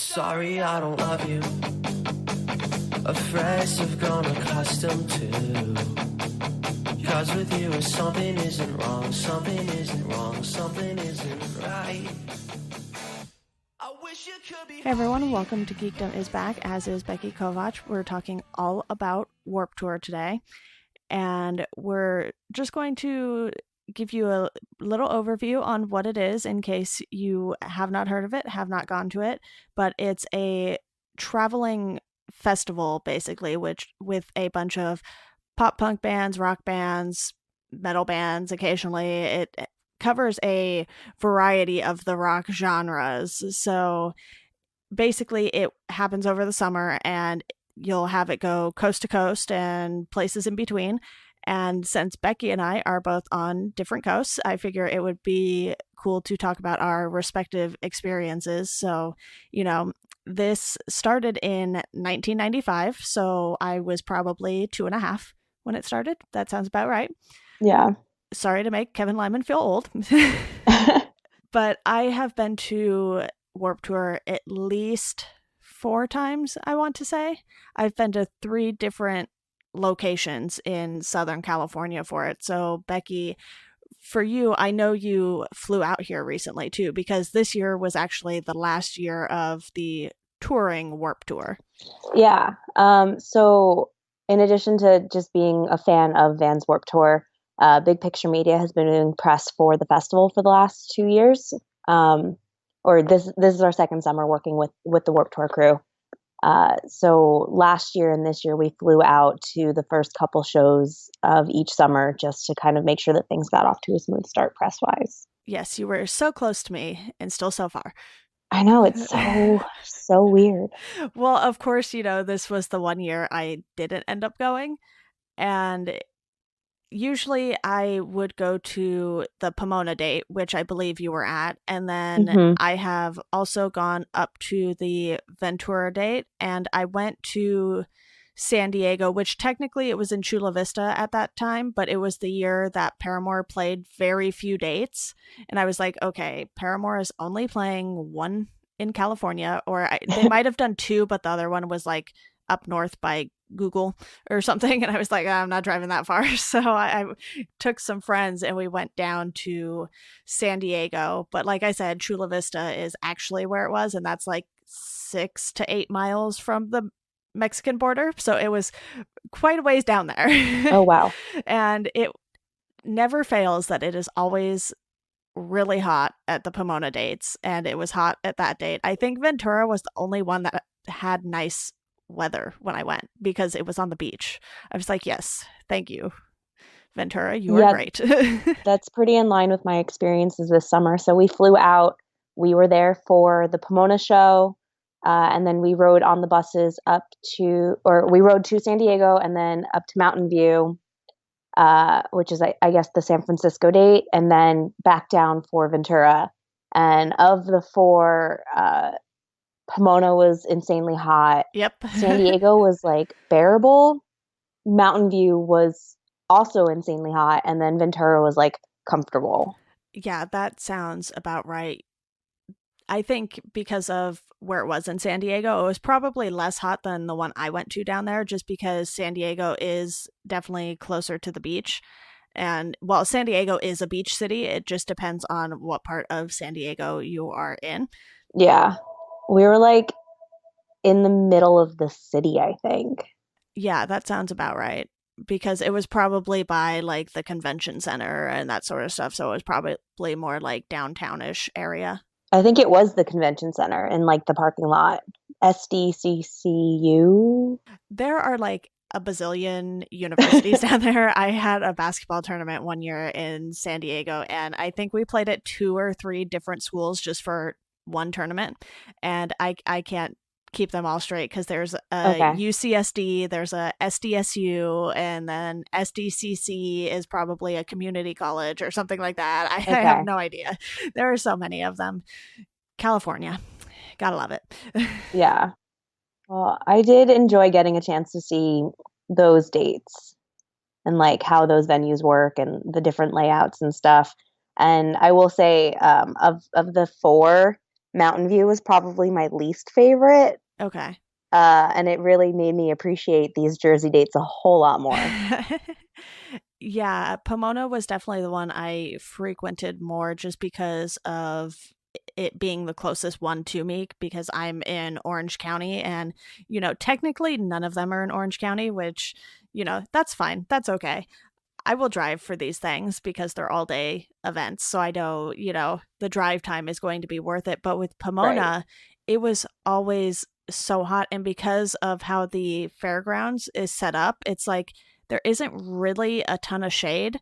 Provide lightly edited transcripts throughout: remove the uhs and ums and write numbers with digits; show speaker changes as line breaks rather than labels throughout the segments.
Sorry, I don't love you. Afraid I've grown accustomed to. Cause with you, something isn't wrong, something isn't wrong, something isn't right. I wish you could be.
Hey everyone, welcome to Geekdom is back, as is Becky Kovach. We're talking all about Warped Tour today, and we're just going to give you a little overview on what it is in case you have not heard of it, have not gone to it, but it's a traveling festival basically, which with a bunch of pop punk bands, rock bands, metal bands occasionally. It covers a variety of the rock genres. So basically it happens over the summer and you'll have it go coast to coast and places in between. And since Becky and I are both on different coasts, I figure it would be cool to talk about our respective experiences. So, this started in 1995. So I was probably 2.5 when it started. That sounds about right.
Yeah.
Sorry to make Kevin Lyman feel old. But I have been to Warped Tour at least 4 times, I want to say. I've been to 3 different locations in Southern California for it. So, Becky, for you, I know you flew out here recently too, because this year was actually the last year of the touring Warped Tour.
Yeah. So in addition to just being a fan of Van's Warped Tour, Big Picture Media has been doing press for the festival for the last 2 years. Or this is our second summer working with the Warped Tour crew. So last year and this year we flew out to the first couple shows of each summer just to kind of make sure that things got off to a smooth start press wise.
Yes, you were so close to me and still so far.
I know, it's so weird.
Well, of course, this was the one year I didn't end up going. And usually I would go to the Pomona date, which I believe you were at. And then I have also gone up to the Ventura date. And I went to San Diego, which technically it was in Chula Vista at that time, but it was the year that Paramore played very few dates. And I was like, okay, Paramore is only playing 1 in California, or they might have done 2, but the other one was like up north by Google or something. And I was like, I'm not driving that far. So I took some friends and we went down to San Diego. But like I said, Chula Vista is actually where it was. And that's like 6 to 8 miles from the Mexican border. So it was quite a ways down there.
Oh, wow.
And it never fails that it is always really hot at the Pomona dates. And it was hot at that date. I think Ventura was the only one that had nice weather when I went because it was on the beach. I was like, yes, thank you, Ventura. You were great.
That's pretty in line with my experiences this summer. So we flew out. We were there for the Pomona show. And then we rode on the buses we rode to San Diego and then up to Mountain View, which is, I guess, the San Francisco date, and then back down for Ventura. And of the 4, Pomona was insanely hot.
Yep.
San Diego was like bearable. Mountain View was also insanely hot. And then Ventura was like comfortable.
Yeah, that sounds about right. I think because of where it was in San Diego, it was probably less hot than the one I went to down there, just because San Diego is definitely closer to the beach. And while San Diego is a beach city, it just depends on what part of San Diego you are in.
Yeah. We were like in the middle of the city, I think.
Yeah, that sounds about right. Because it was probably by like the convention center and that sort of stuff. So it was probably more like downtownish area.
I think it was the convention center in like the parking lot. SDCCU.
There are like a bazillion universities down there. I had a basketball tournament one year in San Diego, and I think we played at 2 or 3 different schools just for one tournament. And I can't keep them all straight because there's a UCSD, there's a SDSU, and then SDCC is probably a community college or something like that. I have no idea. There are so many of them. California, gotta love it.
Yeah. Well, I did enjoy getting a chance to see those dates and like how those venues work and the different layouts and stuff. And I will say, of the 4, Mountain View was probably my least favorite.
Okay.
And it really made me appreciate these Jersey dates a whole lot more.
Yeah, Pomona was definitely the one I frequented more just because of it being the closest one to me because I'm in Orange County and technically none of them are in Orange County, which that's fine. That's okay. I will drive for these things because they're all day events. So I know, the drive time is going to be worth it. But with
Right.
Pomona, it was always so hot. And because of how the fairgrounds is set up, it's like there isn't really a ton of shade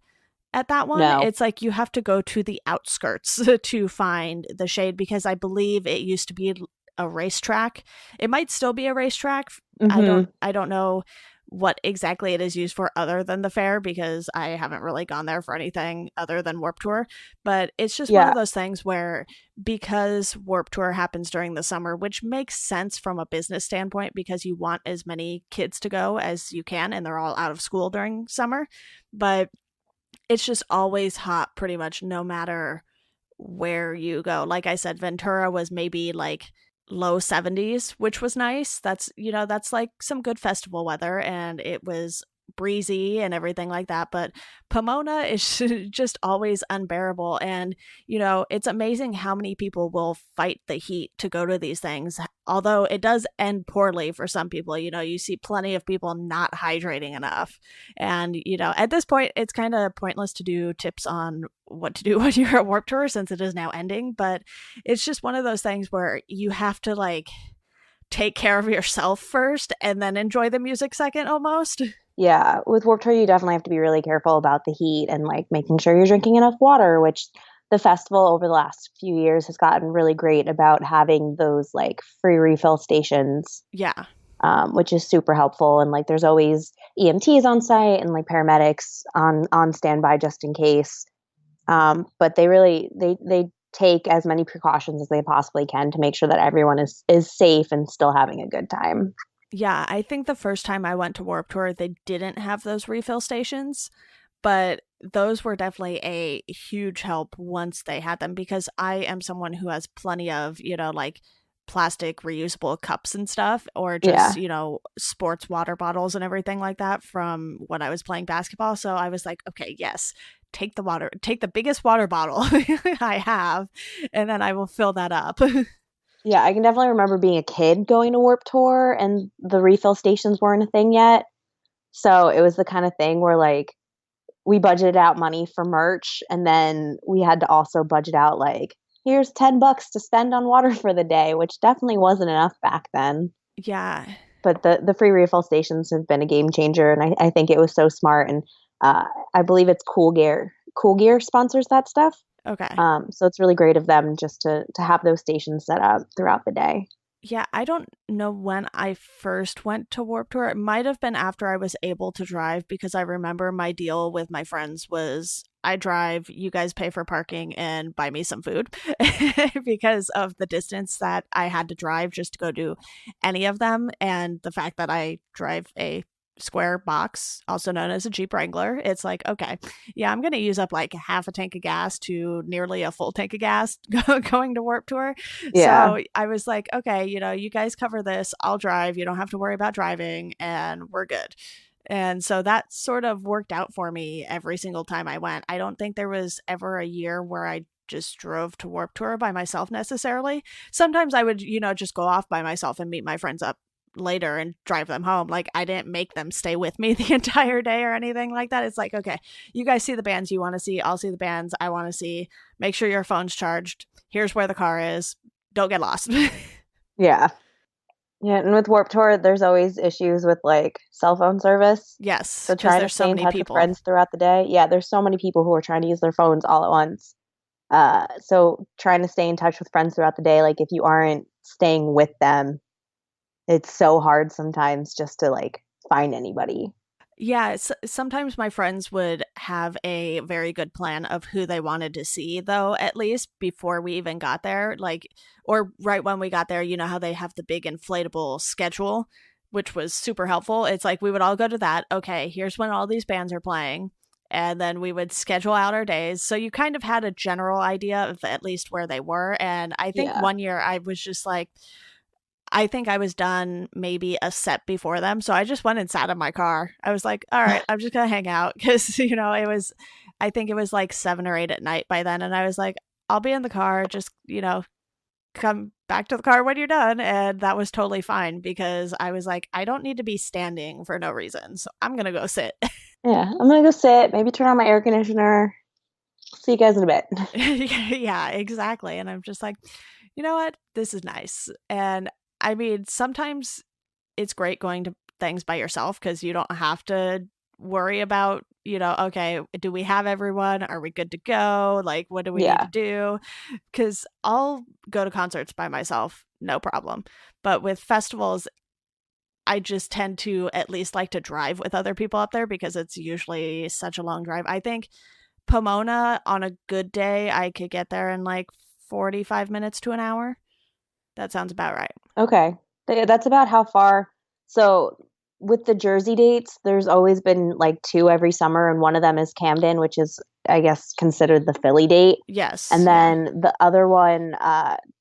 at that one.
No.
It's like you have to go to the outskirts to find the shade because I believe it used to be a racetrack. It might still be a racetrack.
Hmm.
I don't know what exactly it is used for other than the fair because I haven't really gone there for anything other than Warp Tour. But it's just one of
Yeah.
those things where because Warp Tour happens during the summer, which makes sense from a business standpoint because you want as many kids to go as you can and they're all out of school during summer. But it's just always hot pretty much no matter where you go. Like I said, Ventura was maybe like low 70s, which was nice. That's like some good festival weather and it was breezy and everything like that. But Pomona is just always unbearable. And, it's amazing how many people will fight the heat to go to these things. Although it does end poorly for some people, you see plenty of people not hydrating enough. And, at this point, it's kind of pointless to do tips on what to do when you're at Warp Tour since it is now ending. But it's just one of those things where you have to like take care of yourself first and then enjoy the music second almost.
Yeah. With Warped Tour, you definitely have to be really careful about the heat and like making sure you're drinking enough water, which the festival over the last few years has gotten really great about having those like free refill stations,
Yeah.
which is super helpful. And like there's always EMTs on site and like paramedics on standby just in case. But they take as many precautions as they possibly can to make sure that everyone is safe and still having a good time.
Yeah, I think the first time I went to Warp Tour, they didn't have those refill stations, but those were definitely a huge help once they had them because I am someone who has plenty of, like plastic reusable cups and stuff, or just,
Yeah.
sports water bottles and everything like that from when I was playing basketball. So I was like, okay, yes, take the biggest water bottle I have, and then I will fill that up.
Yeah, I can definitely remember being a kid going to Warp Tour and the refill stations weren't a thing yet. So it was the kind of thing where like we budgeted out money for merch and then we had to also budget out like here's $10 to spend on water for the day, which definitely wasn't enough back then.
Yeah.
But the free refill stations have been a game changer and I think it was so smart and uh, I believe it's Cool Gear sponsors that stuff.
Okay.
So it's really great of them just to have those stations set up throughout the day.
Yeah, I don't know when I first went to Warp Tour. It might have been after I was able to drive because I remember my deal with my friends was I drive, you guys pay for parking and buy me some food because of the distance that I had to drive just to go do any of them and the fact that I drive a square box, also known as a Jeep Wrangler. It's like, okay, yeah, I'm going to use up like half a tank of gas to nearly a full tank of gas going to Warp Tour.
Yeah.
So I was like, okay, you guys cover this. I'll drive. You don't have to worry about driving, and we're good. And so that sort of worked out for me every single time I went. I don't think there was ever a year where I just drove to Warp Tour by myself necessarily. Sometimes I would, just go off by myself and meet my friends up later and drive them home. Like I didn't make them stay with me the entire day or anything like that. It's like, okay, you guys see the bands you want to see. I'll see the bands I want to see. Make sure your phone's charged. Here's where the car is. Don't get lost.
Yeah. Yeah, and with Warp Tour, there's always issues with like cell phone service.
Yes,
So
because
trying to
there's so
stay in
many
touch with
people.
friends throughout the day. Yeah, there's so many people who are trying to use their phones all at once. So trying to stay in touch with friends throughout the day, like if you aren't staying with them, it's so hard sometimes just to like find anybody.
Yeah, sometimes my friends would have a very good plan of who they wanted to see, though, at least before we even got there. Like, or right when we got there, you know how they have the big inflatable schedule, which was super helpful. It's like we would all go to that. Okay, here's when all these bands are playing. and then we would schedule out our days. So you kind of had a general idea of at least where they were. And I think
Yeah.
one year I was just like, I think I was done maybe a set before them. So I just went and sat in my car. I was like, all right, I'm just going to hang out because, I think it was like 7 or 8 at night by then. And I was like, I'll be in the car, just, come back to the car when you're done. And that was totally fine because I was like, I don't need to be standing for no reason. So I'm going to go sit.
Yeah. I'm gonna go sit, maybe turn on my air conditioner. See you guys in a bit.
Yeah, exactly. And I'm just like, you know what? This is nice. And I mean, sometimes it's great going to things by yourself because you don't have to worry about, okay, do we have everyone? Are we good to go? Like, what do we need to
Yeah.
do? Because I'll go to concerts by myself, no problem. But with festivals, I just tend to at least like to drive with other people up there because it's usually such a long drive. I think Pomona on a good day, I could get there in like 45 minutes to an hour. That sounds about right.
Okay. That's about how far. So with the Jersey dates, there's always been like two every summer, and one of them is Camden, which is, I guess, considered the Philly date.
Yes.
And
Yeah.
then the other one,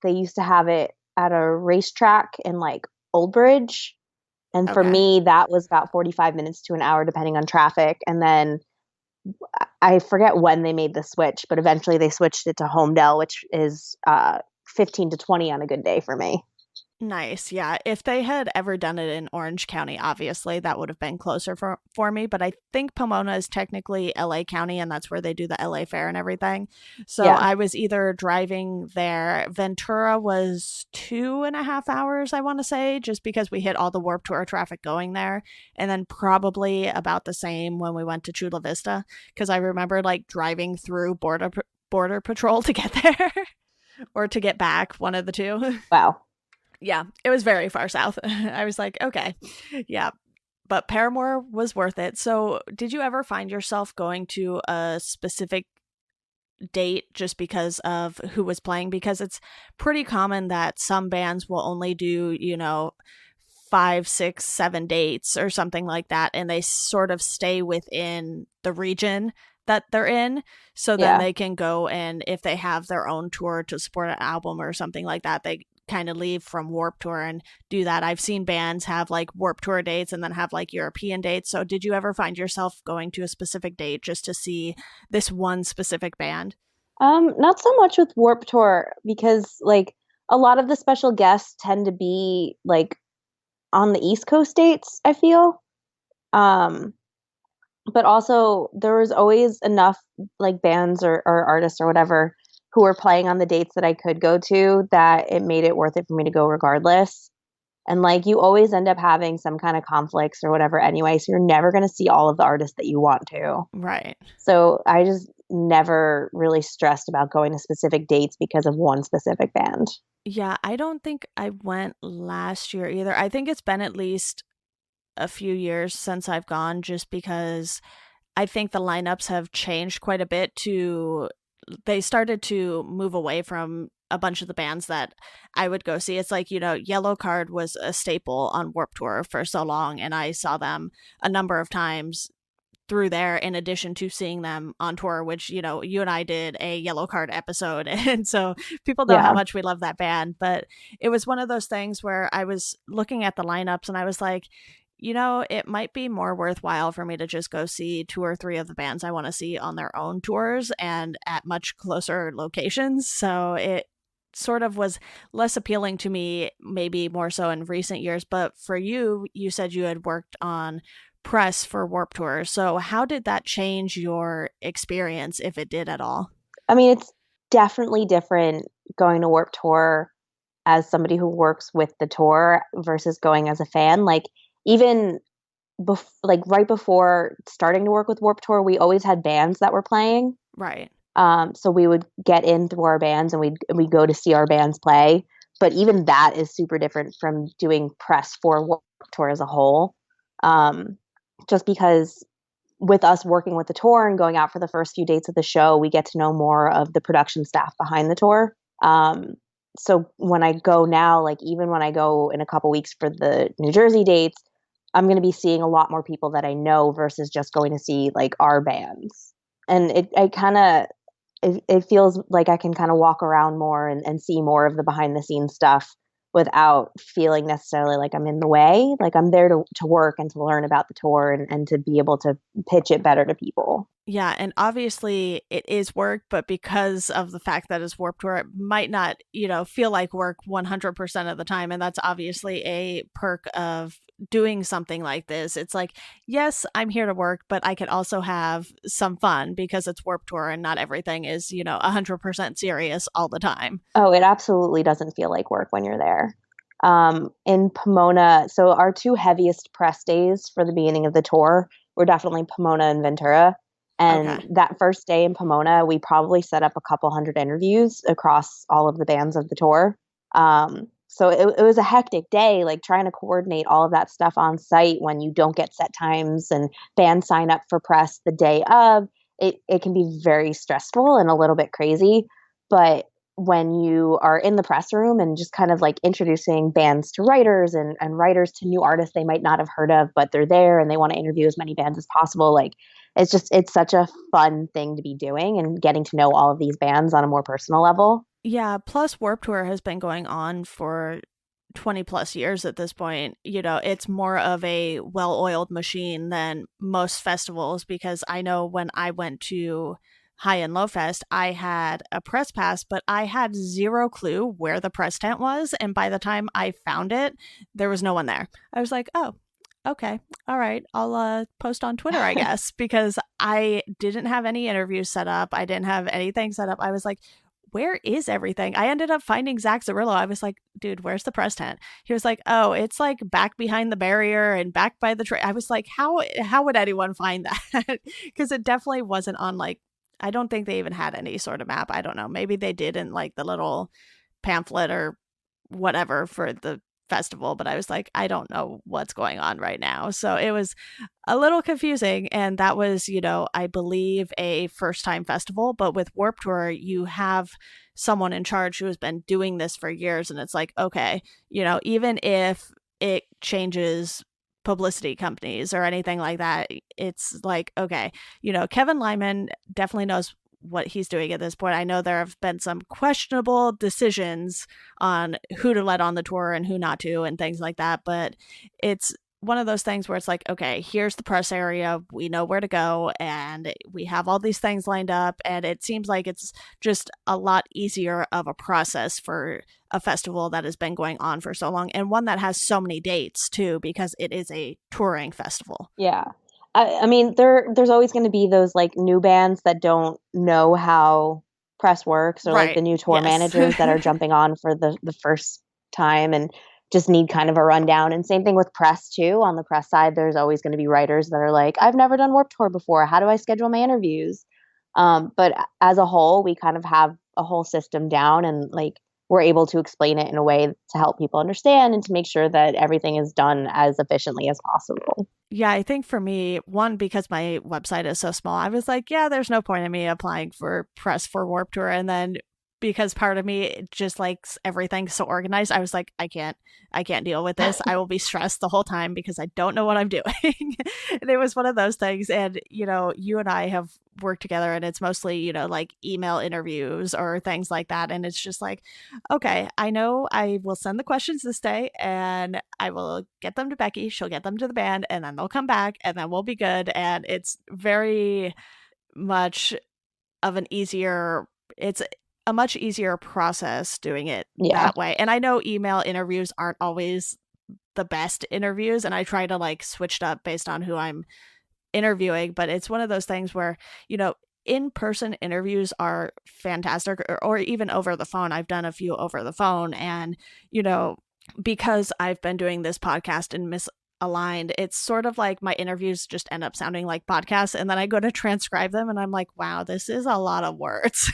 they used to have it at a racetrack in like Old Bridge. And for
Okay.
me, that was about 45 minutes to an hour, depending on traffic. And then I forget when they made the switch, but eventually they switched it to Homedale, which is 15 to 20 on a good day for me.
Nice. Yeah. If they had ever done it in Orange County, obviously that would have been closer for me. But I think Pomona is technically LA County, and that's where they do the LA Fair and everything. So
Yeah.
I was either driving there. Ventura was 2.5 hours, I want to say, just because we hit all the Warped Tour traffic going there. And then probably about the same when we went to Chula Vista, because I remember like driving through Border Patrol to get there or to get back, one of the two.
Wow.
Yeah, it was very far south. I was like, okay, yeah. But Paramore was worth it. So, did you ever find yourself going to a specific date just because of who was playing? Because it's pretty common that some bands will only do, 5, 6, 7 dates or something like that, and they sort of stay within the region that they're in. So then
Yeah.
they can go, and if they have their own tour to support an album or something like that, they kind of leave from Warp Tour and do that. I've seen bands have like Warp Tour dates and then have like European dates. So did you ever find yourself going to a specific date just to see this one specific band?
Not so much with Warp Tour because like a lot of the special guests tend to be like on the East Coast dates, I feel. Um, but also there was always enough like bands or artists or whatever who were playing on the dates that I could go to that it made it worth it for me to go regardless. And like you always end up having some kind of conflicts or whatever anyway, so you're never going to see all of the artists that you want to.
Right.
So I just never really stressed about going to specific dates because of one specific band.
Yeah, I don't think I went last year either. I think it's been at least a few years since I've gone just because I think the lineups have changed quite a bit to they started to move away from a bunch of the bands that I would go see. It's like, Yellow Card was a staple on Warp Tour for so long, and I saw them a number of times through there in addition to seeing them on tour, which, you and I did a Yellow Card episode. And so people know how
Yeah.
much we love that band. But it was one of those things where I was looking at the lineups and I was like, it might be more worthwhile for me to just go see 2 or 3 of the bands I want to see on their own tours and at much closer locations. So it sort of was less appealing to me, maybe more so in recent years. But for you, you said you had worked on press for Warp Tour. So how did that change your experience, if it did at all?
I mean, it's definitely different going to Warp Tour as somebody who works with the tour versus going as a fan. Like even like right before starting to work with Warp Tour, we always had bands that were playing.
Right.
So we would get in through our bands and we'd go to see our bands play. But even that is super different from doing press for Warped Tour as a whole. Um, just because with us working with the tour and going out for the first few dates of the show, we get to know more of the production staff behind the tour. So when I go now, like even when I go in a couple weeks for the New Jersey dates, I'm going to be seeing a lot more people that I know versus just going to see like our bands. And it feels like I can kind of walk around more and see more of the behind the scenes stuff without feeling necessarily like I'm in the way. Like I'm there to work and to learn about the tour and to be able to pitch it better to people.
Yeah, and obviously it is work, but because of the fact that it's Warped Tour, it might not, feel like work 100% of the time. And that's obviously a perk of doing something like this. It's like, yes, I'm here to work, but I can also have some fun because it's Warped Tour and not everything is, 100% serious all the time.
Oh, it absolutely doesn't feel like work when you're there. In Pomona, so our two heaviest press days for the beginning of the tour were definitely Pomona and Ventura. And
Okay.
that first day in Pomona, we probably set up a couple hundred interviews across all of the bands of the tour. So it was a hectic day, like trying to coordinate all of that stuff on site when you don't get set times and bands sign up for press the day of. It can be very stressful and a little bit crazy. But when you are in the press room and just kind of like introducing bands to writers and writers to new artists they might not have heard of, but they're there and they want to interview as many bands as possible, like it's such a fun thing to be doing and getting to know all of these bands on a more personal level.
Yeah, plus Warped Tour has been going on for 20 plus years at this point. It's more of a well-oiled machine than most festivals because I know when I went to High and Low Fest, I had a press pass, but I had zero clue where the press tent was. And by the time I found it, there was no one there. I was like, oh, okay. All right. I'll post on Twitter, I guess, because I didn't have any interviews set up. I didn't have anything set up. I was like, where is everything? I ended up finding Zach Zarillo. I was like, dude, where's the press tent? He was like, oh, it's like back behind the barrier and back by the train. I was like, how would anyone find that? Because it definitely wasn't on like, I don't think they even had any sort of map. I don't know. Maybe they did in like the little pamphlet or whatever for the festival, but I was like, I don't know what's going on right now. So it was a little confusing. And that was, I believe a first time festival. But with Warped Tour, you have someone in charge who has been doing this for years. And it's like, okay, even if it changes publicity companies or anything like that, it's like, okay, Kevin Lyman definitely knows what he's doing at this point. I know there have been some questionable decisions on who to let on the tour and who not to and things like that, but it's one of those things where it's like, okay, here's the press area, we know where to go, and we have all these things lined up, and it seems like it's just a lot easier of a process for a festival that has been going on for so long, and one that has so many dates too, because it is a touring festival.
Yeah. I mean, there's always going to be those like new bands that don't know how press works, or like
Right.
the new tour
Yes.
managers that are jumping on for the first time and just need kind of a rundown. And same thing with press too. On the press side, there's always going to be writers that are like, I've never done Warped Tour before. How do I schedule my interviews? But as a whole, we kind of have a whole system down, and like we're able to explain it in a way to help people understand and to make sure that everything is done as efficiently as possible.
Yeah, I think for me, one, because my website is so small, I was like, yeah, there's no point in me applying for press for Warped Tour. And then because part of me just likes everything so organized, I was like, I can't deal with this. I will be stressed the whole time because I don't know what I'm doing. And it was one of those things. And, you and I have worked together, and it's mostly, like email interviews or things like that. And it's just like, okay, I know I will send the questions this day and I will get them to Becky. She'll get them to the band, and then they'll come back and then we'll be good. And it's very much of an easier, it's a much easier process doing it
Yeah.
that way. And I know email interviews aren't always the best interviews, and I try to like switch it up based on who I'm interviewing, but it's one of those things where, in-person interviews are fantastic, or even over the phone. I've done a few over the phone, and, because I've been doing this podcast and misaligned, it's sort of like my interviews just end up sounding like podcasts, and then I go to transcribe them and I'm like, wow, this is a lot of words.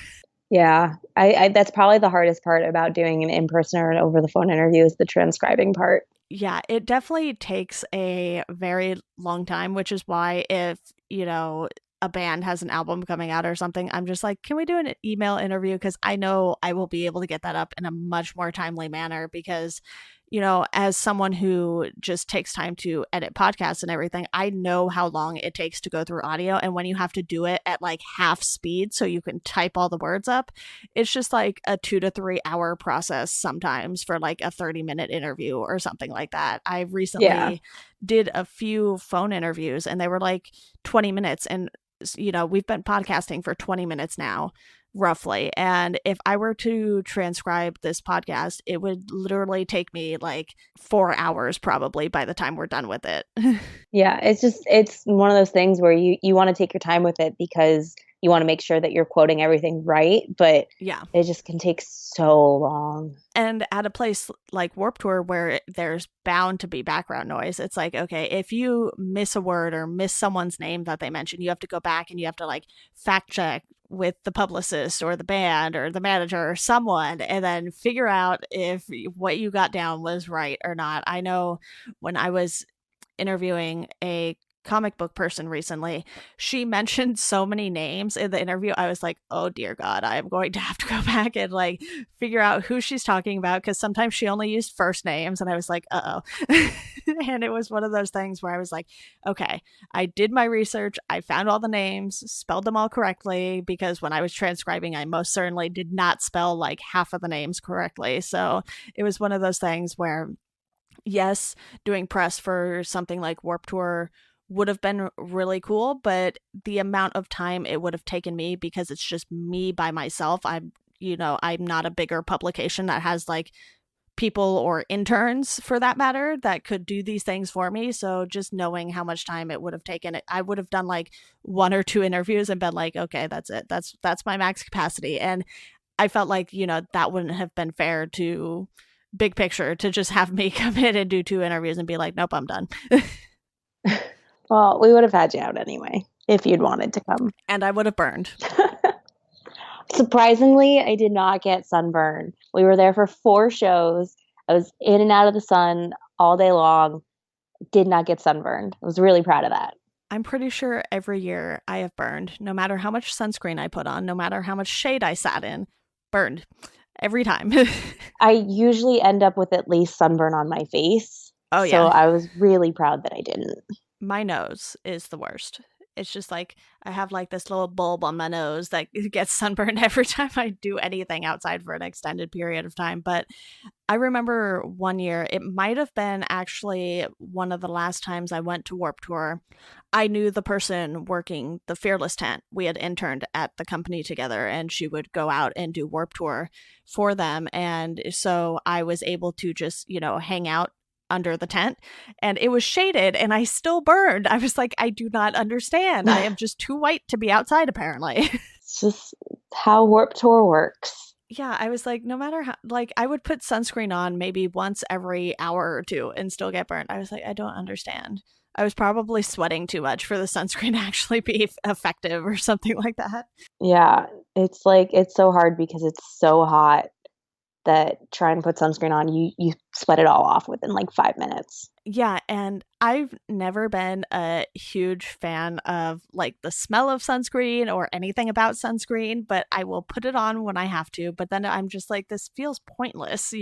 Yeah, I that's probably the hardest part about doing an in-person or an over-the-phone interview is the transcribing part.
Yeah, it definitely takes a very long time, which is why if, a band has an album coming out or something, I'm just like, can we do an email interview? Because I know I will be able to get that up in a much more timely manner because, as someone who just takes time to edit podcasts and everything, I know how long it takes to go through audio. And when you have to do it at like half speed so you can type all the words up, it's just like a 2 to 3 hour process sometimes for like a 30-minute interview or something like that. I recently did a few phone interviews and they were like 20 minutes. And, we've been podcasting for 20 minutes now, roughly. And if I were to transcribe this podcast, it would literally take me like 4 hours probably by the time we're done with it.
Yeah, it's one of those things where you want to take your time with it because you want to make sure that you're quoting everything right, but
yeah,
it just can take so long.
And at a place like Warped Tour where there's bound to be background noise, it's like, okay, if you miss a word or miss someone's name that they mentioned, you have to go back and you have to like fact check with the publicist or the band or the manager or someone and then figure out if what you got down was right or not. I know when I was interviewing a comic book person recently, she mentioned so many names in the interview. I was like, oh dear God, I am going to have to go back and like figure out who she's talking about, because sometimes she only used first names and I was like, uh-oh. And it was one of those things where I was like, okay, I did my research, I found all the names, spelled them all correctly, because when I was transcribing I most certainly did not spell like half of the names correctly. So it was one of those things where, yes, doing press for something like Warped Tour would have been really cool, but the amount of time it would have taken me, because it's just me by myself. I'm not a bigger publication that has like people or interns for that matter that could do these things for me. So just knowing how much time it would have taken, I would have done like 1 or 2 interviews and been like, okay, that's it. That's my max capacity. And I felt like, that wouldn't have been fair to Big Picture to just have me come in and do 2 interviews and be like, nope, I'm done.
Well, we would have had you out anyway if you'd wanted to come.
And I would have burned.
Surprisingly, I did not get sunburn. We were there for 4 shows. I was in and out of the sun all day long. Did not get sunburned. I was really proud of that.
I'm pretty sure every year I have burned, no matter how much sunscreen I put on, no matter how much shade I sat in, burned every time.
I usually end up with at least sunburn on my face.
Oh, yeah.
So I was really proud that I didn't.
My nose is the worst. It's just like I have like this little bulb on my nose that gets sunburned every time I do anything outside for an extended period of time. But I remember one year, it might have been actually one of the last times I went to Warped Tour. I knew the person working the Fearless tent. We had interned at the company together and she would go out and do Warped Tour for them. And so I was able to just, hang out under the tent, and it was shaded and I still burned. I was like, I do not understand. I am just too white to be outside, apparently.
It's just how Warped Tour works.
Yeah, I was like, no matter how, like, I would put sunscreen on maybe once every hour or 2 and still get burnt. I was like, I don't understand. I was probably sweating too much for the sunscreen to actually be effective or something like that.
Yeah, it's like, it's so hard because it's so hot that trying to put sunscreen on, you sweat it all off within like 5 minutes.
Yeah, and I've never been a huge fan of like the smell of sunscreen or anything about sunscreen, but I will put it on when I have to. But then I'm just like, this feels pointless,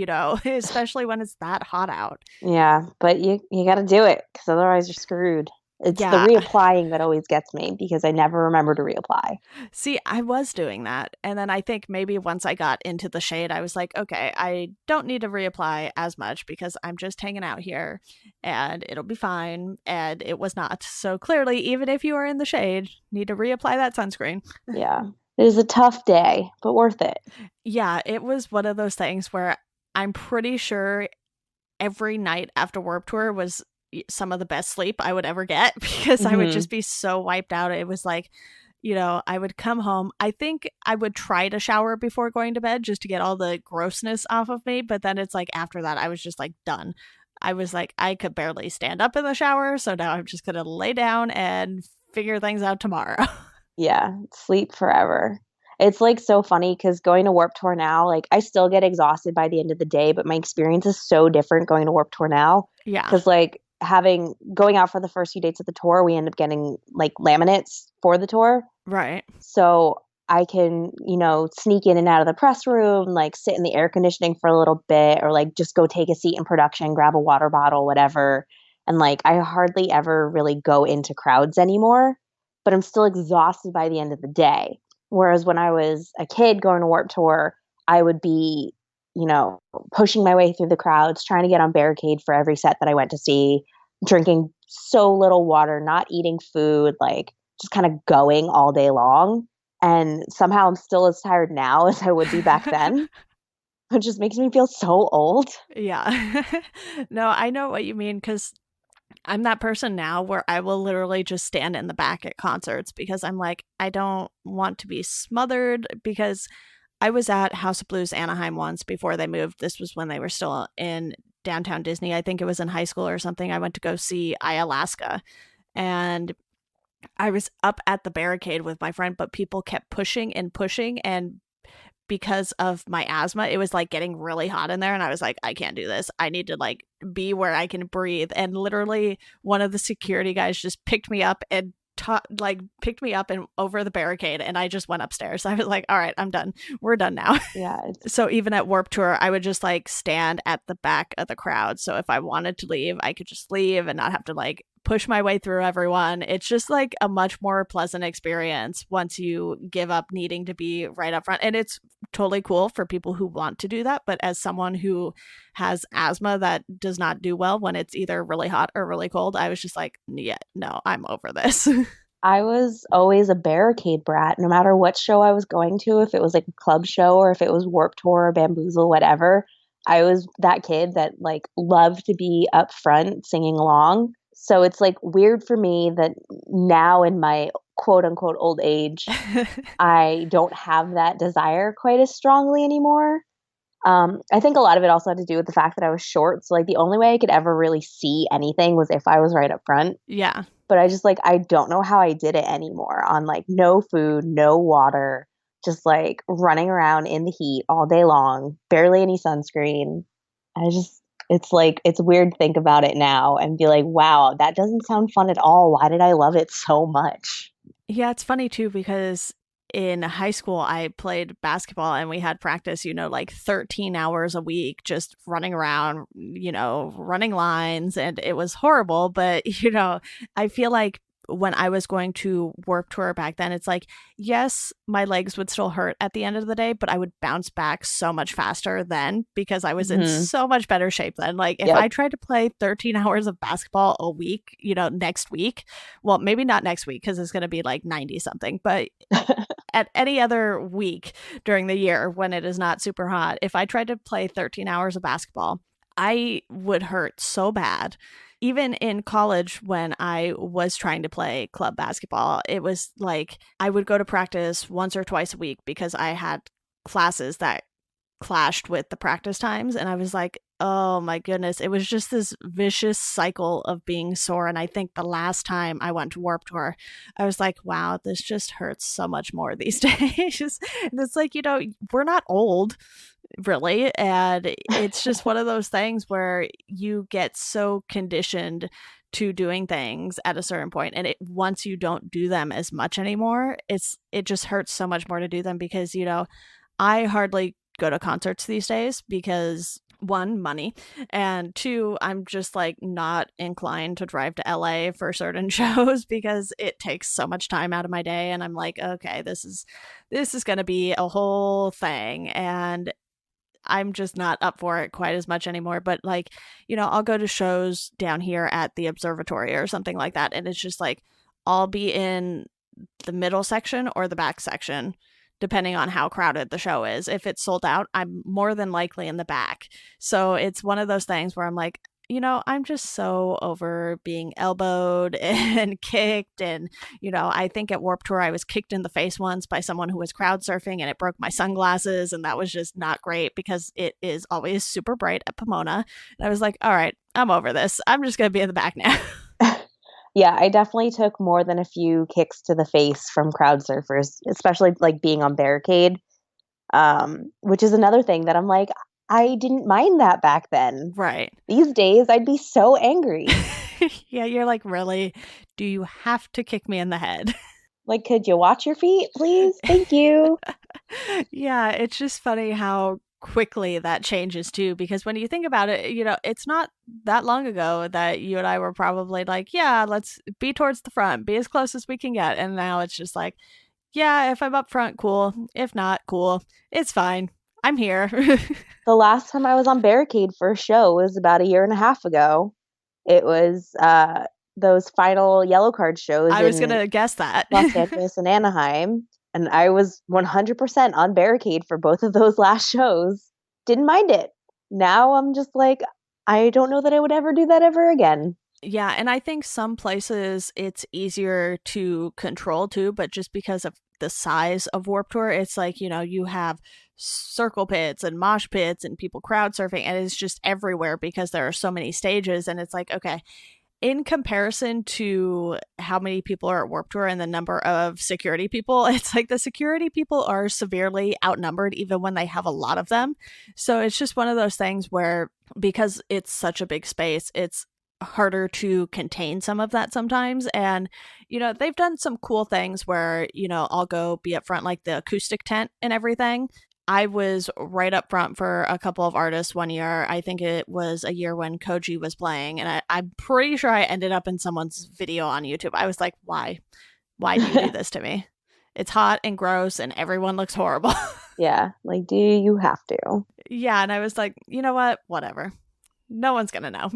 especially when it's that hot out.
Yeah, but you got to do it because otherwise you're screwed. It's the reapplying that always gets me because I never remember to reapply.
See, I was doing that. And then I think maybe once I got into the shade, I was like, okay, I don't need to reapply as much because I'm just hanging out here and it'll be fine. And it was not. So clearly, even if you are in the shade, need to reapply that sunscreen.
Yeah. It was a tough day, but worth it.
Yeah, it was one of those things where I'm pretty sure every night after Warped Tour was some of the best sleep I would ever get because I would just be so wiped out. It was like, I would come home. I think I would try to shower before going to bed just to get all the grossness off of me. But then it's like after that, I was just like done. I was like, I could barely stand up in the shower. So now I'm just going to lay down and figure things out tomorrow.
Yeah, sleep forever. It's like so funny because going to Warped Tour now, like I still get exhausted by the end of the day, but my experience is so different going to Warped Tour now.
Yeah.
Because like going out for the first few dates of the tour, we end up getting like laminates for the tour.
Right.
So I can, sneak in and out of the press room, like sit in the air conditioning for a little bit, or like just go take a seat in production, grab a water bottle, whatever. And like I hardly ever really go into crowds anymore, but I'm still exhausted by the end of the day. Whereas when I was a kid going to Warp Tour, I would be, you know, pushing my way through the crowds, trying to get on barricade for every set that I went to see, drinking so little water, not eating food, like just kind of going all day long. And somehow I'm still as tired now as I would be back then. It just makes me feel so old.
Yeah. No, I know what you mean because I'm that person now where I will literally just stand in the back at concerts because I'm like, I don't want to be smothered because I was at House of Blues Anaheim once before they moved. This was when they were still in downtown Disney. I think it was in high school or something. I went to go see Alaska, and I was up at the barricade with my friend, but people kept pushing and pushing. And because of my asthma, it was like getting really hot in there. And I was like, I can't do this. I need to like be where I can breathe. And literally, one of the security guys just picked me up and picked me up and over the barricade, and I just went upstairs. I was like, all right, I'm done. We're done now.
Yeah.
So even at Warp Tour, I would just like stand at the back of the crowd. So if I wanted to leave, I could just leave and not have to like push my way through everyone. It's just like a much more pleasant experience once you give up needing to be right up front. And it's totally cool for people who want to do that. But as someone who has asthma that does not do well when it's either really hot or really cold, I was just like, yeah, no, I'm over this.
I was always a barricade brat, no matter what show I was going to, if it was like a club show or if it was Warp Tour or Bamboozle, whatever. I was that kid that like loved to be up front singing along. So it's like weird for me that now in my quote unquote old age, I don't have that desire quite as strongly anymore. I think a lot of it also had to do with the fact that I was short. So like the only way I could ever really see anything was if I was right up front.
Yeah.
But I just like, I don't know how I did it anymore on like no food, no water, just like running around in the heat all day long, barely any sunscreen. It's like, it's weird to think about it now and be like, wow, that doesn't sound fun at all. Why did I love it so much?
Yeah, it's funny too because in high school I played basketball and we had practice, like 13 hours a week just running around, running lines, and it was horrible, but I feel like when I was going to Warp Tour back then, it's like, yes, my legs would still hurt at the end of the day, but I would bounce back so much faster then because I was in so much better shape then. Like if I tried to play 13 hours of basketball a week, next week, well, maybe not next week because it's going to be like 90 something, but at any other week during the year when it is not super hot, if I tried to play 13 hours of basketball, I would hurt so bad. Even in college, when I was trying to play club basketball, it was like I would go to practice once or twice a week because I had classes that clashed with the practice times. And I was like, oh my goodness, it was just this vicious cycle of being sore. And I think the last time I went to Warp Tour, I was like, wow, this just hurts so much more these days. And it's like, we're not old, really. And it's just one of those things where you get so conditioned to doing things at a certain point, and once you don't do them as much anymore, it just hurts so much more to do them because I hardly go to concerts these days because one, money, and two, I'm just like not inclined to drive to LA for certain shows because it takes so much time out of my day, and I'm like, okay, this is going to be a whole thing, and I'm just not up for it quite as much anymore. But like, I'll go to shows down here at the observatory or something like that, and it's just like I'll be in the middle section or the back section depending on how crowded the show is. If it's sold out, I'm more than likely in the back. So it's one of those things where I'm like, I'm just so over being elbowed and kicked. And, I think at Warp Tour, I was kicked in the face once by someone who was crowd surfing and it broke my sunglasses. And that was just not great because it is always super bright at Pomona. And I was like, all right, I'm over this. I'm just going to be in the back now.
Yeah, I definitely took more than a few kicks to the face from crowd surfers, especially like being on barricade, which is another thing that I'm like, I didn't mind that back then.
Right.
These days, I'd be so angry.
Yeah, you're like, really? Do you have to kick me in the head?
Like, could you watch your feet, please? Thank you.
Yeah, it's just funny how quickly that changes too, because when you think about it, it's not that long ago that you and I were probably like, yeah, let's be towards the front, be as close as we can get. And now it's just like, yeah, if I'm up front, cool. If not, cool. It's fine. I'm here.
The last time I was on Barricade for a show was about a year and a half ago. It was those final yellow card shows
I was going
in
to guess that.
Los Angeles and Anaheim. And I was 100% on Barricade for both of those last shows. Didn't mind it. Now I'm just like, I don't know that I would ever do that ever again.
Yeah, and I think some places it's easier to control too, but just because of the size of Warp Tour, it's like, you have circle pits and mosh pits and people crowd surfing, and it's just everywhere because there are so many stages. And it's like, okay, in comparison to how many people are at Warp Tour and the number of security people, it's like the security people are severely outnumbered even when they have a lot of them. So it's just one of those things where, because it's such a big space, it's harder to contain some of that sometimes. And they've done some cool things where I'll go be up front, like the acoustic tent and everything. I was right up front for a couple of artists one year. I think it was a year when Koji was playing, and I'm pretty sure I ended up in someone's video on YouTube. I was like, why do you do this to me? It's hot and gross and everyone looks horrible.
Yeah, like, do you have to?
Yeah, and I was like, you know what, whatever, no one's gonna know.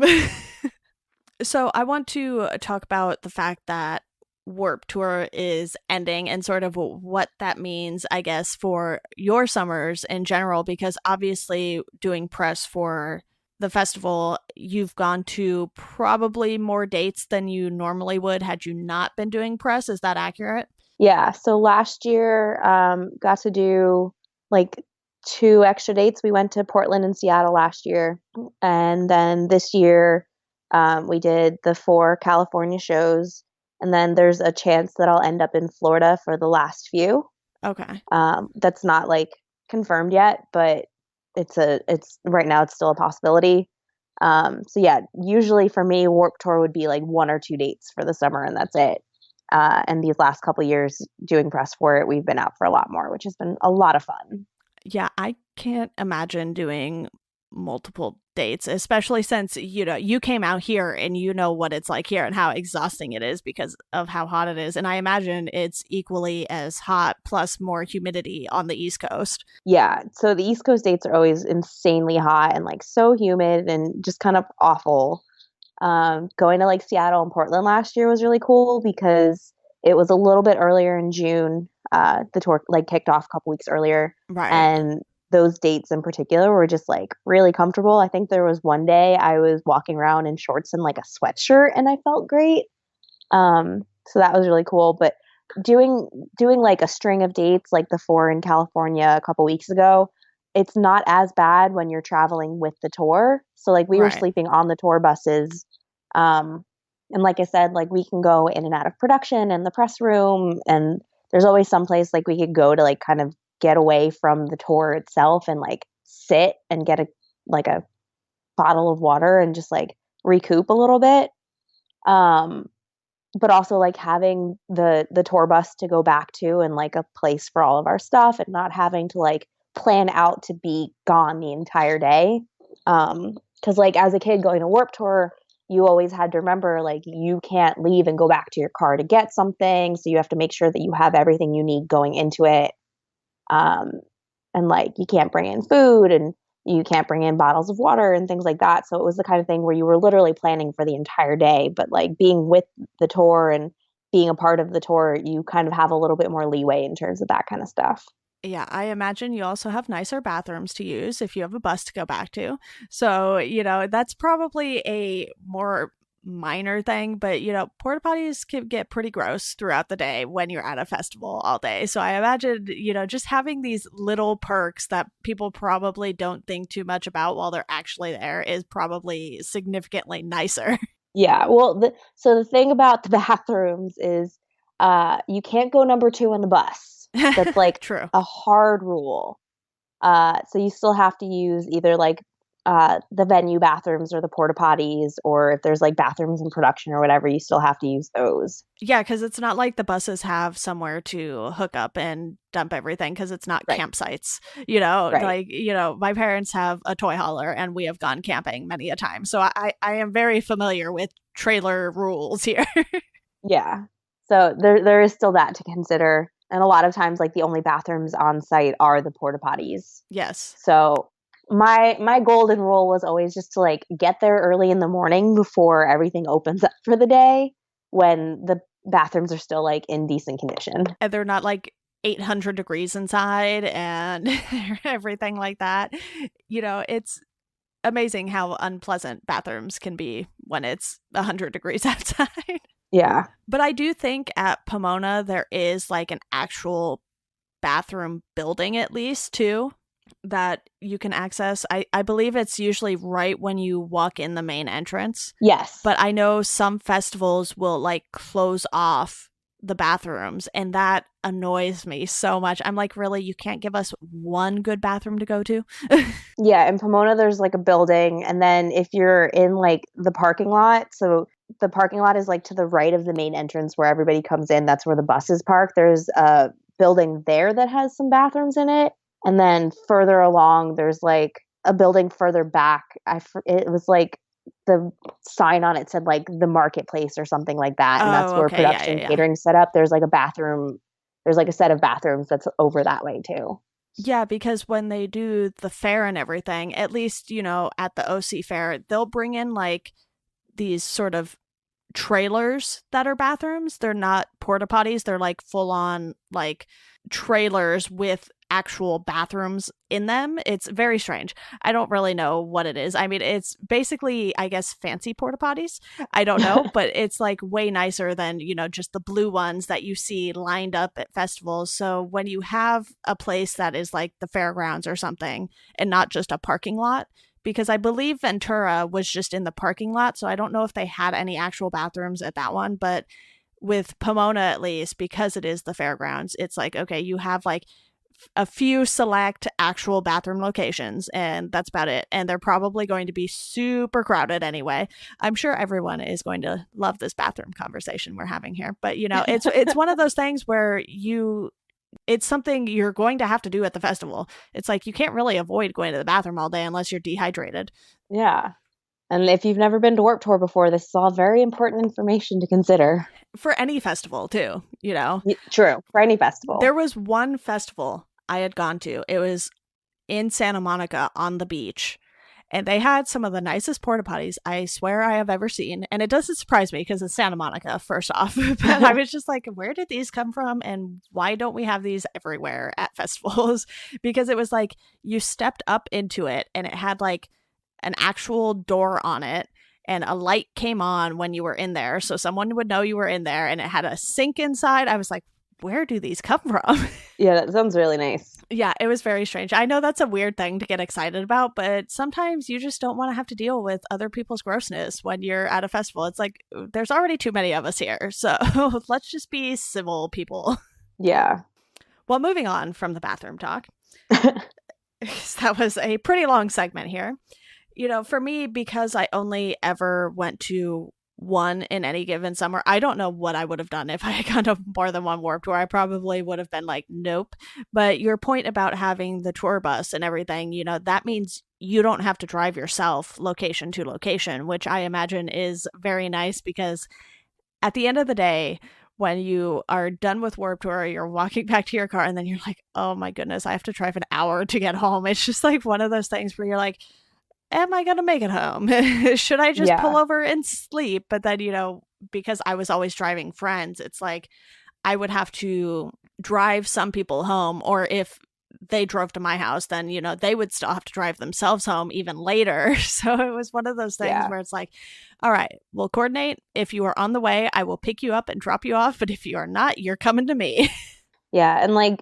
So I want to talk about the fact that Warp Tour is ending and sort of what that means, I guess, for your summers in general, because obviously doing press for the festival, you've gone to probably more dates than you normally would had you not been doing press. Is that accurate?
Yeah, so last year, got to do like 2 extra dates. We went to Portland and Seattle last year. And then this year, we did the 4 California shows. And then there's a chance that I'll end up in Florida for the last few.
Okay.
That's not like confirmed yet, but it's right now it's still a possibility. So yeah, usually for me, Warp Tour would be like 1 or 2 dates for the summer, and that's it. And these last couple of years doing press for it, we've been out for a lot more, which has been a lot of fun.
Yeah, I can't imagine doing multiple dates, especially since you came out here and you know what it's like here and how exhausting it is because of how hot it is. And I imagine it's equally as hot plus more humidity on the East Coast.
Yeah, so the East Coast dates are always insanely hot and like so humid and just kind of awful. Going to like Seattle and Portland last year was really cool because it was a little bit earlier in June. The tour like kicked off a couple weeks earlier,
Right.
and those dates in particular were just like really comfortable. I think there was one day I was walking around in shorts and like a sweatshirt, and I felt great. So that was really cool. But doing like a string of dates like the 4 in California a couple weeks ago, it's not as bad when you're traveling with the tour. So like we were
Right.
sleeping on the tour buses. And like I said, like we can go in and out of production and the press room, and there's always some place like we could go to like kind of get away from the tour itself and like sit and get a bottle of water and just like recoup a little bit. Um, but also like having the tour bus to go back to and like a place for all of our stuff and not having to like plan out to be gone the entire day. Because like as a kid going to Warp Tour, you always had to remember like you can't leave and go back to your car to get something, so you have to make sure that you have everything you need going into it. um, and like you can't bring in food and you can't bring in bottles of water and things like that. So it was the kind of thing where you were literally planning for the entire day, but like being with the tour and being a part of the tour, you kind of have a little bit more leeway in terms of that kind of stuff.
Yeah, I imagine you also have nicer bathrooms to use if you have a bus to go back to. So, that's probably a more minor thing, but porta potties can get pretty gross throughout the day when you're at a festival all day. So I imagine, just having these little perks that people probably don't think too much about while they're actually there is probably significantly nicer.
Yeah, well, so the thing about the bathrooms is you can't go number 2 on the bus. That's like
True.
a hard rule. So you still have to use either like the venue bathrooms or the porta potties, or if there's like bathrooms in production or whatever, you still have to use those.
Yeah, because it's not like the buses have somewhere to hook up and dump everything because it's not
Right.
campsites. You know,
Right.
like, my parents have a toy hauler and we have gone camping many a time. So I am very familiar with trailer rules here.
Yeah. So there is still that to consider. And a lot of times, like the only bathrooms on site are the porta potties.
Yes.
So my golden rule was always just to like get there early in the morning before everything opens up for the day, when the bathrooms are still like in decent condition.
And they're not like 800 degrees inside and everything like that. It's amazing how unpleasant bathrooms can be when it's 100 degrees outside.
Yeah.
But I do think at Pomona there is like an actual bathroom building, at least, too, that you can access. I believe it's usually right when you walk in the main entrance.
Yes.
But I know some festivals will like close off the bathrooms, and that annoys me so much. I'm like, really? You can't give us one good bathroom to go to?
Yeah, in Pomona there's like a building, and then if you're in like the parking lot, so the parking lot is like to the right of the main entrance where everybody comes in, that's where the buses park. There's a building there that has some bathrooms in it. And then further along there's like a building further back. It was like the sign on it said like the marketplace or something like that, and that's
Oh,
where
okay. Yeah,
production
yeah.
catering set up. There's like a bathroom, there's like a set of bathrooms that's over that way too.
Yeah, because when they do the fair and everything, at least, at the OC fair, they'll bring in like these sort of trailers that are bathrooms. They're not porta potties. They're like full on like trailers with actual bathrooms in them. It's very strange. I don't really know what it is. I mean, it's basically, I guess, fancy porta potties. I don't know, but it's like way nicer than, just the blue ones that you see lined up at festivals. So when you have a place that is like the fairgrounds or something and not just a parking lot, because I believe Ventura was just in the parking lot, so I don't know if they had any actual bathrooms at that one, but with Pomona, at least, because it is the fairgrounds, it's like, okay, you have like a few select actual bathroom locations, and that's about it. And they're probably going to be super crowded anyway. I'm sure everyone is going to love this bathroom conversation we're having here, but it's one of those things where it's something you're going to have to do at the festival. It's like you can't really avoid going to the bathroom all day unless you're dehydrated.
Yeah. And if you've never been to Warped Tour before, this is all very important information to consider.
For any festival, too,
True. For any festival.
There was one festival I had gone to. It was in Santa Monica on the beach. And they had some of the nicest porta potties I swear I have ever seen. And it doesn't surprise me because it's Santa Monica, first off. But I was just like, where did these come from? And why don't we have these everywhere at festivals? Because it was like you stepped up into it and it had like an actual door on it. And a light came on when you were in there. So someone would know you were in there, and it had a sink inside. I was like, where do these come from?
Yeah, that sounds really nice.
Yeah, it was very strange. I know that's a weird thing to get excited about, but sometimes you just don't want to have to deal with other people's grossness when you're at a festival. It's like, there's already too many of us here. So let's just be civil people.
Yeah.
Well, moving on from the bathroom talk, that was a pretty long segment here. For me, because I only ever went to one in any given summer, I don't know what I would have done if I had gone to more than one Warped Tour. I probably would have been like, nope. But your point about having the tour bus and everything, that means you don't have to drive yourself location to location, which I imagine is very nice, because at the end of the day, when you are done with Warped Tour, you're walking back to your car and then you're like, oh my goodness, I have to drive an hour to get home. It's just like one of those things where you're like, am I going to make it home? Should I just pull over and sleep? But then, because I was always driving friends, it's like I would have to drive some people home, or if they drove to my house, then, they would still have to drive themselves home even later. So it was one of those things where it's like, all right, we'll coordinate. If you are on the way, I will pick you up and drop you off. But if you are not, you're coming to me.
Yeah. And like,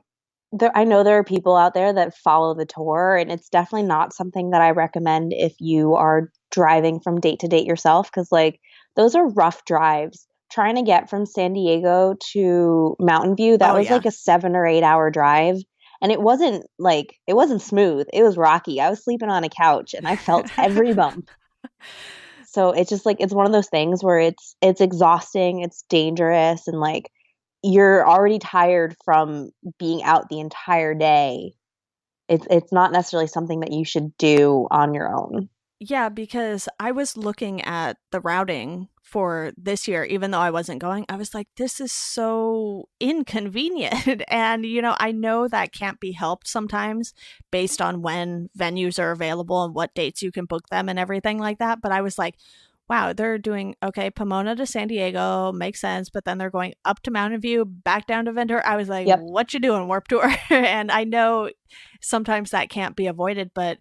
I know there are people out there that follow the tour, and it's definitely not something that I recommend if you are driving from date to date yourself, because like those are rough drives. Trying to get from San Diego to Mountain View, that was like a 7 or 8 hour drive. And it wasn't smooth. It was rocky. I was sleeping on a couch and I felt every bump. So it's just like it's one of those things where it's exhausting, it's dangerous, and like you're already tired from being out the entire day. It's not necessarily something that you should do on your own.
Yeah, because I was looking at the routing for this year, even though I wasn't going, I was like, this is so inconvenient. And, I know that can't be helped sometimes based on when venues are available and what dates you can book them and everything like that. But I was like, wow, they're doing okay, Pomona to San Diego makes sense, but then they're going up to Mountain View, back down to Ventura. I was like,
Yep.
what you doing, Warp Tour? And I know sometimes that can't be avoided, but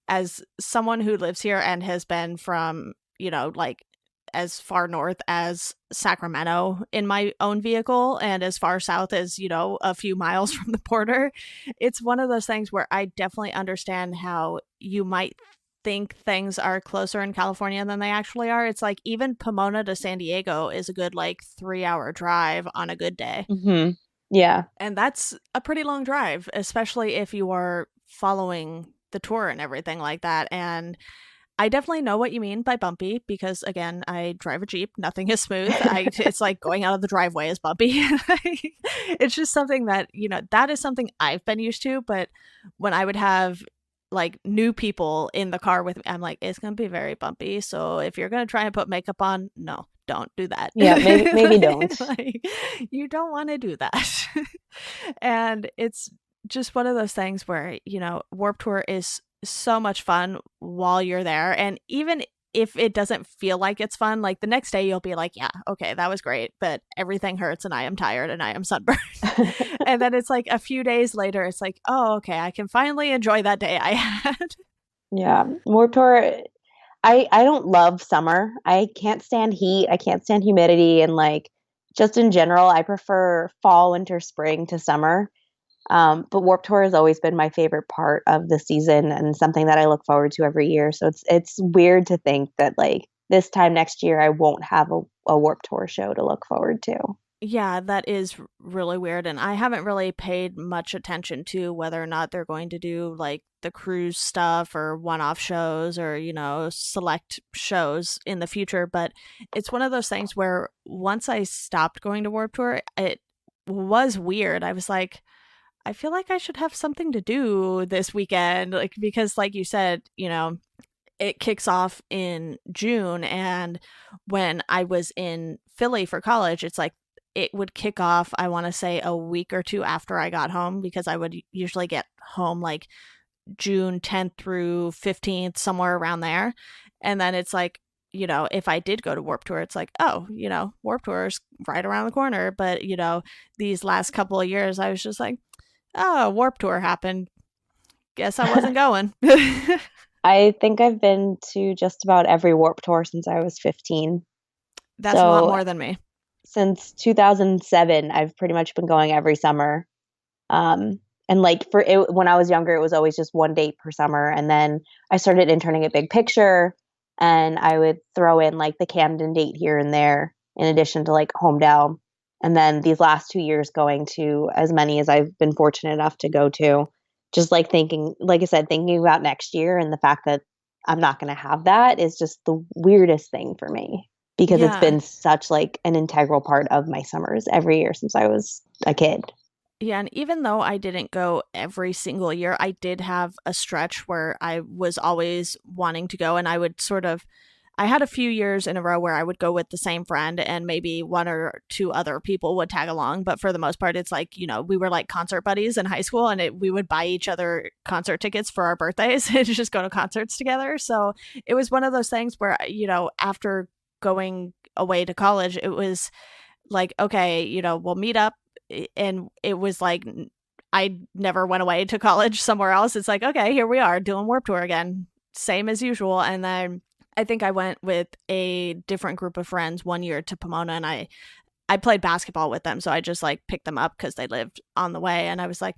as someone who lives here and has been from, like as far north as Sacramento in my own vehicle and as far south as, a few miles from the border, it's one of those things where I definitely understand how you might think things are closer in California than they actually are. It's like even Pomona to San Diego is a good like 3-hour drive on a good day.
Mm-hmm. Yeah.
And that's a pretty long drive, especially if you are following the tour and everything like that. And I definitely know what you mean by bumpy because, again, I drive a Jeep. Nothing is smooth. It's like going out of the driveway is bumpy. It's just something that, that is something I've been used to. But when I would have like new people in the car with me, I'm like, it's going to be very bumpy. So if you're going to try and put makeup on, no, don't do that.
Yeah, maybe don't.
Like, you don't want to do that. And it's just one of those things where, Warp Tour is so much fun while you're there. And even if it doesn't feel like it's fun, like the next day you'll be like, yeah, okay, that was great, but everything hurts and I am tired and I am sunburned. And then it's like a few days later, it's like, oh, okay, I can finally enjoy that day I had.
Yeah. Warped Tour, I don't love summer. I can't stand heat. I can't stand humidity. And like just in general, I prefer fall, winter, spring to summer. But Warped Tour has always been my favorite part of the season and something that I look forward to every year. So it's weird to think that like this time next year I won't have a Warped Tour show to look forward to.
Yeah, that is really weird. And I haven't really paid much attention to whether or not they're going to do like the cruise stuff or one off shows or, select shows in the future. But it's one of those things where once I stopped going to Warped Tour, it was weird. I was like, I feel like I should have something to do this weekend. Like, because like you said, it kicks off in June. And when I was in Philly for college, it's like, it would kick off, I want to say a week or two after I got home because I would usually get home like June 10th through 15th, somewhere around there. And then it's like, if I did go to Warped Tour, it's like, oh, Warped Tour is right around the corner. But, these last couple of years, I was just like, oh, Warped Tour happened. Guess I wasn't going.
I think I've been to just about every Warped Tour since I was 15.
That's a lot more than me.
Since 2007, I've pretty much been going every summer. And like when I was younger, it was always just one date per summer. And then I started interning at Big Picture, and I would throw in like the Camden date here and there, in addition to like Homedale. And then these last 2 years going to as many as I've been fortunate enough to go to, just like thinking, like I said, thinking about next year and the fact that I'm not going to have that is just the weirdest thing for me. Because it's been such like an integral part of my summers every year since I was a kid.
Yeah, and even though I didn't go every single year, I did have a stretch where I was always wanting to go, and I would I had a few years in a row where I would go with the same friend and maybe one or two other people would tag along. But for the most part, it's like, we were like concert buddies in high school and we would buy each other concert tickets for our birthdays and just go to concerts together. So it was one of those things where, after going away to college, it was like, okay, we'll meet up. And it was like, I never went away to college somewhere else. It's like, okay, here we are doing Warped Tour again, same as usual. And then I think I went with a different group of friends one year to Pomona, and I played basketball with them. So I just like picked them up because they lived on the way. And I was like,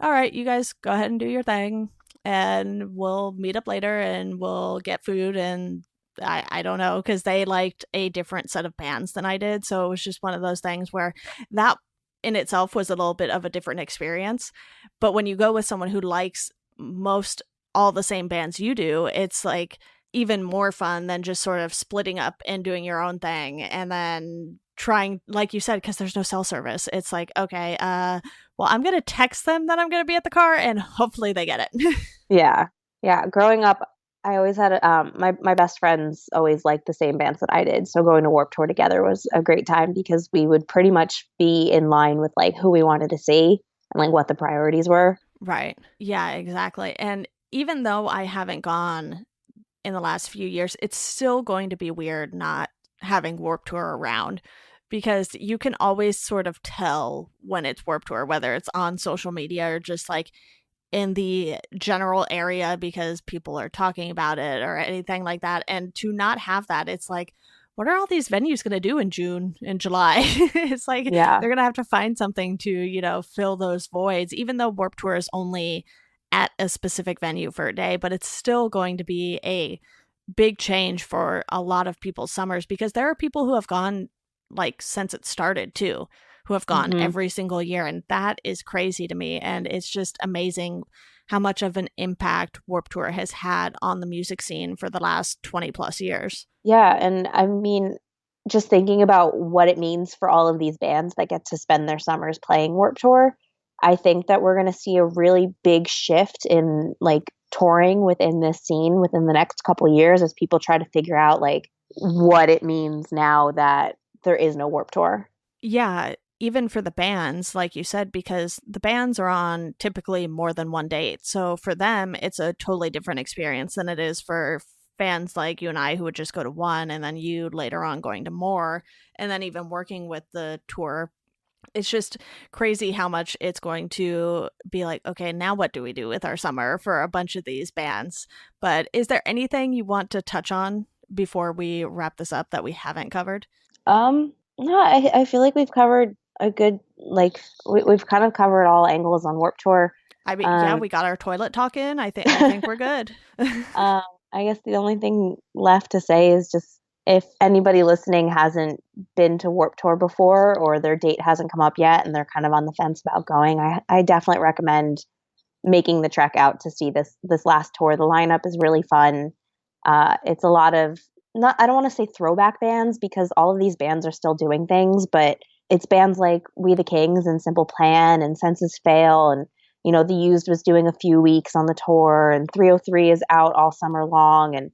all right, you guys go ahead and do your thing and we'll meet up later and we'll get food. And I don't know, because they liked a different set of bands than I did. So it was just one of those things where that in itself was a little bit of a different experience. But when you go with someone who likes most all the same bands you do, it's like even more fun than just sort of splitting up and doing your own thing and then trying, like you said, because there's no cell service. It's like, okay, well, I'm gonna text them that I'm gonna be at the car and hopefully they get it.
Yeah. Yeah. Growing up, I always had my best friends always liked the same bands that I did. So going to Warped Tour together was a great time because we would pretty much be in line with like who we wanted to see and like what the priorities were.
Right. Yeah, exactly. And even though I haven't gone in the last few years, it's still going to be weird not having Warped Tour around because you can always sort of tell when it's Warped Tour, whether it's on social media or just like in the general area because people are talking about it or anything like that. And to not have that, it's like, what are all these venues going to do in June and July? It's like
Yeah.
they're going to have to find something to, fill those voids, even though Warped Tour is only at a specific venue for a day, but it's still going to be a big change for a lot of people's summers because there are people who have gone like since it started too, who have gone
Hmm.
every single year. And that is crazy to me. And it's just amazing how much of an impact Warped Tour has had on the music scene for the last 20 plus years.
Yeah. And I mean, just thinking about what it means for all of these bands that get to spend their summers playing Warped Tour, I think that we're going to see a really big shift in like touring within this scene within the next couple of years as people try to figure out like what it means now that there is no Warped Tour.
Yeah, even for the bands, like you said, because the bands are on typically more than one date. So for them, it's a totally different experience than it is for fans like you and I who would just go to one and then you later on going to more and then even working with the tour. It's just crazy how much it's going to be like, okay, now what do we do with our summer for a bunch of these bands? But is there anything you want to touch on before we wrap this up that we haven't covered?
No, I feel like we've covered a good, like, we've kind of covered all angles on Warped Tour.
I mean, yeah,
Um,
we got our toilet talk in. I think we're good.
um, I guess the only thing left to say is just if anybody listening hasn't been to Warped Tour before or their date hasn't come up yet and they're kind of on the fence about going, I definitely recommend making the trek out to see this last tour. The lineup is really fun. It's a lot of not I don't want to say throwback bands because all of these bands are still doing things, but it's bands like We the Kings and Simple Plan and Senses Fail and The Used was doing a few weeks on the tour and 303 is out all summer long and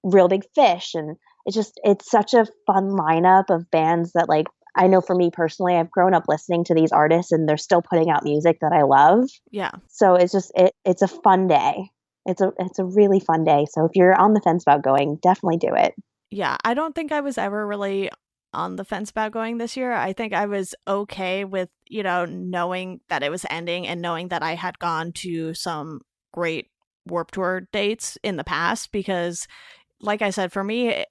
Real Big Fish and it's such a fun lineup of bands that like I know for me personally I've grown up listening to these artists and they're still putting out music that I love.
Yeah.
So it's a fun day. It's a really fun day. So if you're on the fence about going, definitely do it.
Yeah. I don't think I was ever really on the fence about going this year. I think I was okay with, knowing that it was ending and knowing that I had gone to some great Warped Tour dates in the past because, like I said, for me,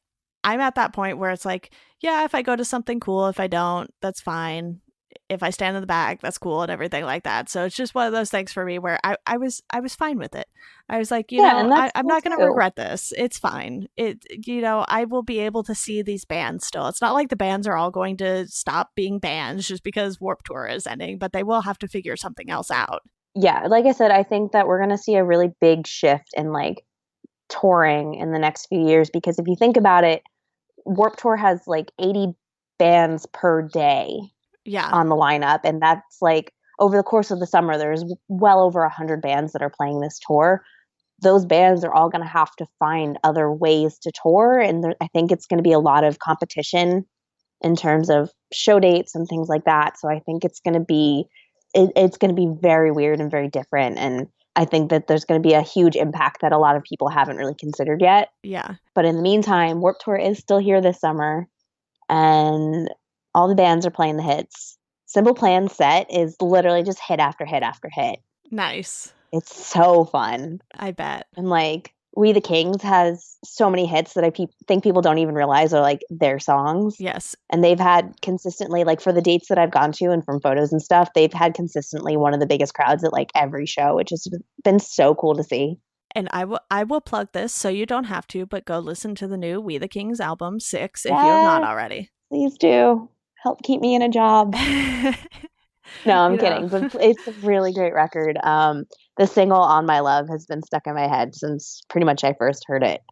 I'm at that point where it's like, yeah, if I go to something cool, if I don't, that's fine. If I stand in the back, that's cool and everything like that. So it's just one of those things for me where I was fine with it. I was like,
Yeah, and that's
I'm
cool
not going to
too.
regret this. It's fine. I will be able to see these bands still. It's not like the bands are all going to stop being bands just because Warped Tour is ending, but they will have to figure something else out.
Yeah, like I said, I think that we're gonna see a really big shift in like touring in the next few years because if you think about it, Warped Tour has like 80 bands per day
Yeah.
on the lineup, and that's like over the course of the summer, there's well over 100 bands that are playing this tour. Those bands are all going to have to find other ways to tour, and I think it's going to be a lot of competition in terms of show dates and things like that. So I think it's going to be very weird and very different, and I think that there's going to be a huge impact that a lot of people haven't really considered yet.
Yeah.
But in the meantime, Warped Tour is still here this summer, and all the bands are playing the hits. Simple Plan's set is literally just hit after hit after hit.
Nice.
It's so fun.
I bet.
And like We the Kings has so many hits that think people don't even realize are like their songs.
Yes.
And they've had consistently, like for the dates that I've gone to and from photos and stuff, they've had consistently one of the biggest crowds at like every show, which has been so cool to see.
And I will plug this so you don't have to, but go listen to the new We the Kings album 6 if you have not
Yes,
already.
please do. Help keep me in a job. No, I'm
you know.
kidding, but it's a really great record. The single "On My Love" has been stuck in my head since pretty much I first heard it.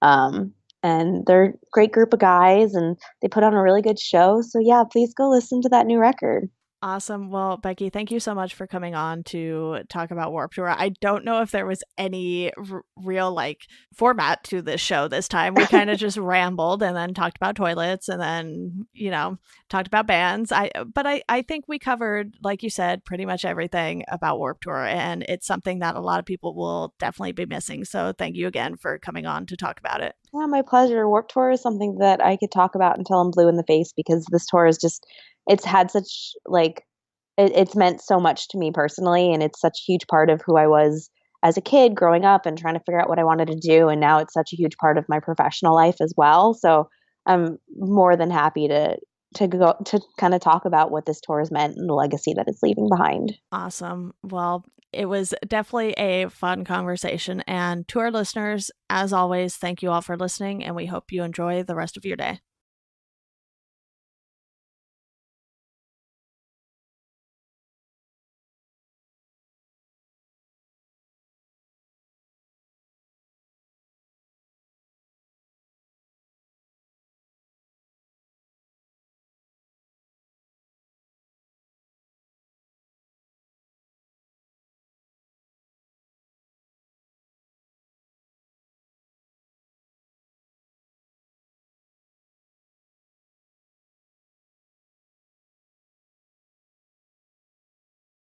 Um, and they're a great group of guys, and they put on a really good show. So yeah, please go listen to that new record.
Awesome. Well, Becky, thank you so much for coming on to talk about Warp Tour. I don't know if there was any real like format to this show this time. We kind of just rambled and then talked about toilets and then, talked about bands. But I think we covered, like you said, pretty much everything about Warp Tour, and it's something that a lot of people will definitely be missing. So thank you again for coming on to talk about it.
Yeah, my pleasure. Warped Tour is something that I could talk about until I'm blue in the face because this tour is just, it's had such like, it's meant so much to me personally, and it's such a huge part of who I was as a kid growing up and trying to figure out what I wanted to do. And now it's such a huge part of my professional life as well. So I'm more than happy to go to kind of talk about what this tour has meant and the legacy that it's leaving behind.
Awesome. Well, it was definitely a fun conversation. And to our listeners, as always, thank you all for listening, and we hope you enjoy the rest of your day.